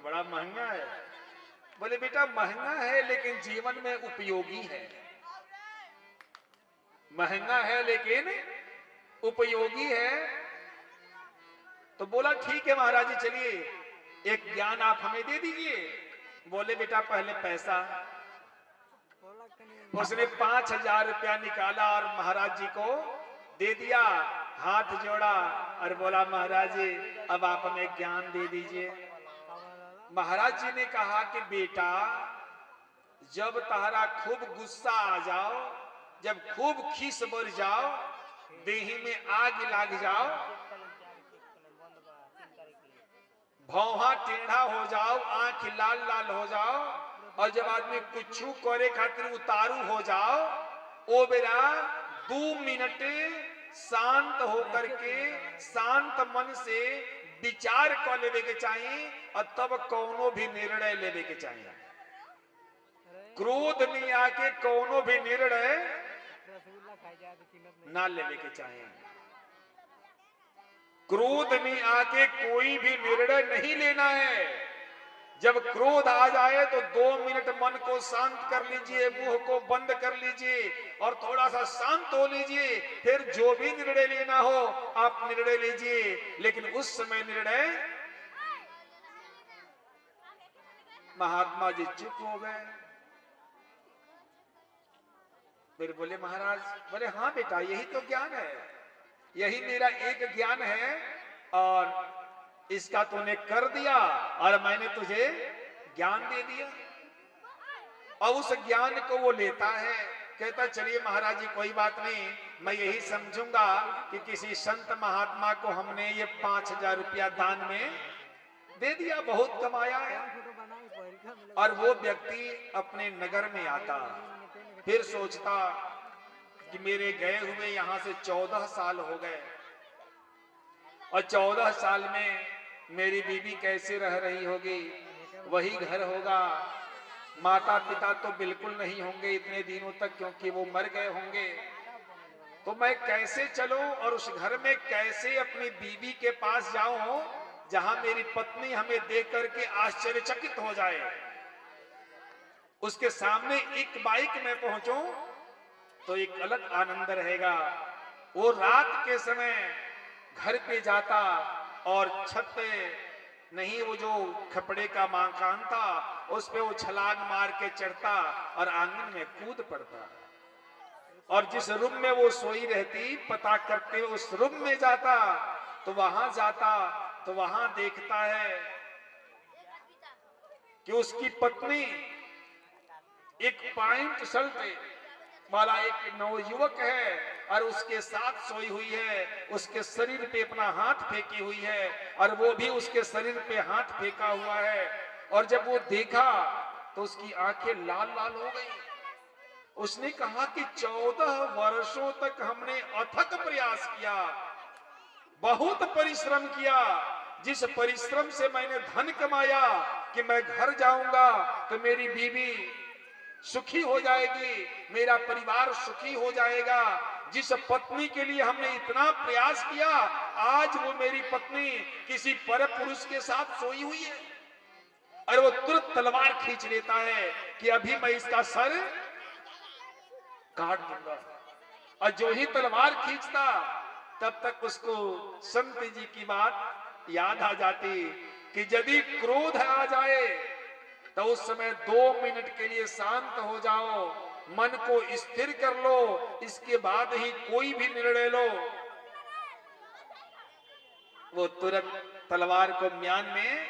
बड़ा महंगा है। बोले बेटा महंगा है लेकिन जीवन में उपयोगी है। महंगा है लेकिन उपयोगी है। तो बोला ठीक है महाराज जी, चलिए एक ज्ञान आप हमें दे दीजिए। बोले बेटा पहले पैसा। उसने 5,000 रुपया निकाला और महाराज जी को दे दिया। हाथ जोड़ा और बोला महाराज जी अब आप हमें ज्ञान दे दीजिए। महाराज जी ने कहा कि बेटा जब तारा खूब गुस्सा आ जाओ, जब खूब खीस बढ़ जाओ, देही में आग लग जाओ, भौहा टेढ़ा हो जाओ, आंख लाल लाल हो जाओ, और जब आदमी कुछ करे खातिर उतारू हो जाओ, ओ बेरा 2 मिनट शांत होकर के शांत मन से विचार कर लेवे के चाहिए और तब कौनो भी निर्णय लेवे के चाहिए। क्रोध में आके कौनो भी निर्णय ना लेवे के चाहिए। क्रोध में आके कोई भी निर्णय नहीं लेना है। जब क्रोध आ जाए तो 2 मिनट मन को शांत कर लीजिए, मुंह को बंद कर लीजिए और थोड़ा सा शांत हो लीजिए। फिर जो भी निर्णय लेना हो आप निर्णय लीजिए, लेकिन उस समय निर्णय। महात्मा जी चुप हो गए। फिर बोले महाराज, बोले हाँ बेटा यही तो ज्ञान है, यही मेरा एक ज्ञान है और इसका तूने कर दिया और मैंने तुझे ज्ञान दे दिया। और उस ज्ञान को वो लेता है, कहता चलिए महाराज जी कोई बात नहीं, मैं यही समझूंगा कि किसी संत महात्मा को हमने ये 5,000 रुपया दान में दे दिया, बहुत कमाया है। और वो व्यक्ति अपने नगर में आता, फिर सोचता कि मेरे गए हुए यहां से 14 साल हो गए और 14 साल में मेरी बीवी कैसे रह रही होगी, वही घर होगा, माता पिता तो बिल्कुल नहीं होंगे इतने दिनों तक क्योंकि वो मर गए होंगे। तो मैं कैसे चलूं और उस घर में कैसे अपनी बीवी के पास जाऊं जहां मेरी पत्नी हमें देख करके आश्चर्यचकित हो जाए। उसके सामने एक बाइक में पहुंचूं तो एक अलग आनंद रहेगा। वो रात के समय घर पे जाता और छत पे नहीं, वो जो खपड़े का मकान था उस पे वो छलांग मार के चढ़ता और आंगन में कूद पड़ता और जिस रूम में वो सोई रहती पता करते हुए उस रूम में जाता तो वहां देखता है कि उसकी पत्नी एक पैंट शर्ट वाला एक नवयुवक है और उसके साथ सोई हुई है, उसके शरीर पे अपना हाथ फेंकी हुई है और वो भी उसके शरीर पे हाथ फेंका हुआ है। और जब वो देखा तो उसकी आंखें लाल लाल हो गई। उसने कहा कि 14 वर्षों तक हमने अथक प्रयास किया, बहुत परिश्रम किया, जिस परिश्रम से मैंने धन कमाया कि मैं घर जाऊंगा तो मेरी बीवी सुखी हो जाएगी, मेरा परिवार सुखी हो जाएगा। जिस पत्नी के लिए हमने इतना प्रयास किया आज वो मेरी पत्नी किसी पर पुरुष के साथ सोई हुई है। और वो तुरंत तलवार खींच लेता है कि अभी मैं इसका सर काट दूंगा। और जो ही तलवार खींचता तब तक उसको संत जी की बात याद आ जाती कि यदि क्रोध आ जाए तो उस समय 2 मिनट के लिए शांत हो जाओ, मन को स्थिर कर लो, इसके बाद ही कोई भी निर्णय लो। वो तुरंत तलवार को म्यान में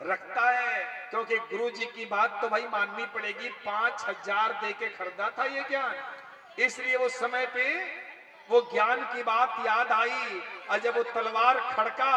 रखता है क्योंकि गुरु जी की बात तो भाई माननी पड़ेगी। 5,000 दे के खरीदा था ये ज्ञान, इसलिए वो समय पे वो ज्ञान की बात याद आई। और जब वो तलवार खड़का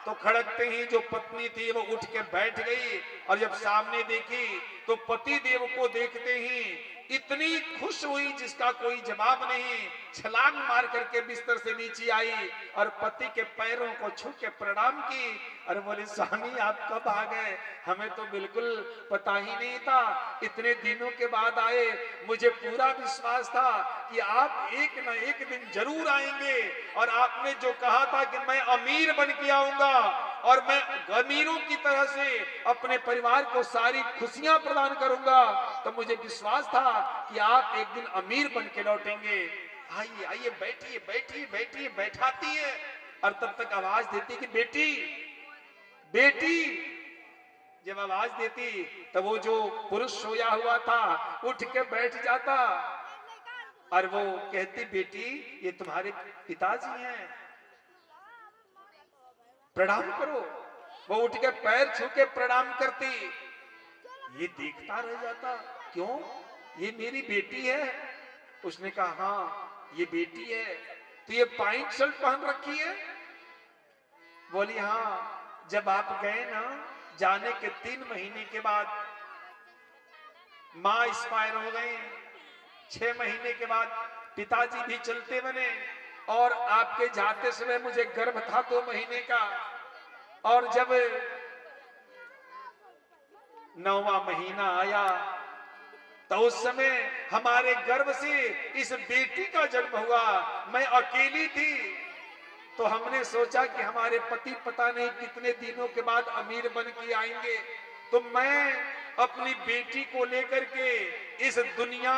तो खड़कते ही जो पत्नी थी वो उठ के बैठ गई और जब सामने देखी तो पति देव को देखते ही इतनी खुश हुई जिसका कोई जवाब नहीं। छलांग मार करके बिस्तर से नीचे आई और पति के पैरों को छू के प्रणाम की और बोले स्वामी आप कब आ गए, हमें तो बिल्कुल पता ही नहीं था, इतने दिनों के बाद आए। मुझे पूरा विश्वास था कि आप एक न एक दिन जरूर आएंगे और आपने जो कहा था कि मैं अमीर बन के आऊंगा और मैं अमीरों की तरह से अपने परिवार को सारी खुशियां प्रदान करूंगा। तो मुझे विश्वास था कि आप एक दिन अमीर बन के लौटेंगे। आइए आइए, बैठिए बैठिए बैठिए। बैठाती है और तब तक आवाज देती कि बेटी बेटी। जब आवाज देती तो वो जो पुरुष सोया हुआ था उठ के बैठ जाता और वो कहती बेटी ये तुम्हारे पिताजी हैं, प्रणाम करो। वो उठ के पैर छू के प्रणाम करती। ये देखता रह जाता, क्यों, ये मेरी बेटी है। उसने कहा हाँ ये बेटी है। तो ये पैंट शर्ट पहन रखी है। बोली हाँ, जब आप गए ना जाने के 3 महीने के बाद माँ एक्सपायर हो गई। 6 महीने के बाद पिताजी भी चलते बने और आपके जाते समय मुझे गर्भ था 2 महीने का। और जब 9वां महीना आया तो उस समय हमारे गर्भ से इस बेटी का जन्म हुआ। मैं अकेली थी तो हमने सोचा कि हमारे पति पता नहीं कितने दिनों के बाद अमीर बन के आएंगे, तो मैं अपनी बेटी को लेकर के इस दुनिया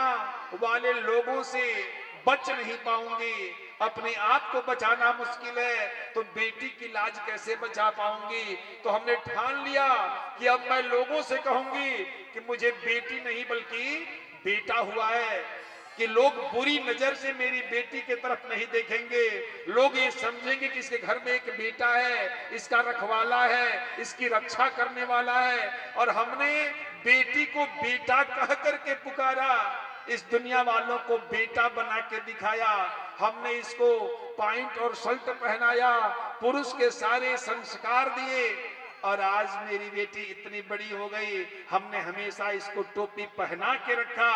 वाले लोगों से बच नहीं पाऊंगी। अपने आप को बचाना मुश्किल है तो बेटी की लाज कैसे बचा पाऊंगी। तो हमने ठान लिया कि अब मैं लोगों से कहूंगी कि मुझे बेटी नहीं बल्कि बेटा हुआ है, कि लोग बुरी नजर से मेरी बेटी की तरफ नहीं देखेंगे। लोग ये समझेंगे कि इसके घर में एक बेटा है, इसका रखवाला है, इसकी रक्षा करने वाला है। और हमने बेटी को बेटा कह करके पुकारा, इस दुनिया वालों को बेटा बना के दिखाया। हमने इसको पैंट और शर्ट पहनाया, पुरुष के सारे संस्कार दिए और आज मेरी बेटी इतनी बड़ी हो गई। हमने हमेशा इसको टोपी पहना के रखा,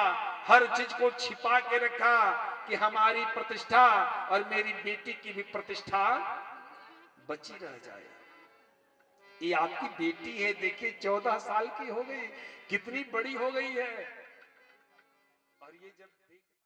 हर चीज को छिपा के रखा कि हमारी प्रतिष्ठा और मेरी बेटी की भी प्रतिष्ठा बची रह जाए। ये आपकी बेटी है, देखिए 14 साल की हो गई, कितनी बड़ी हो गई है। और ये जब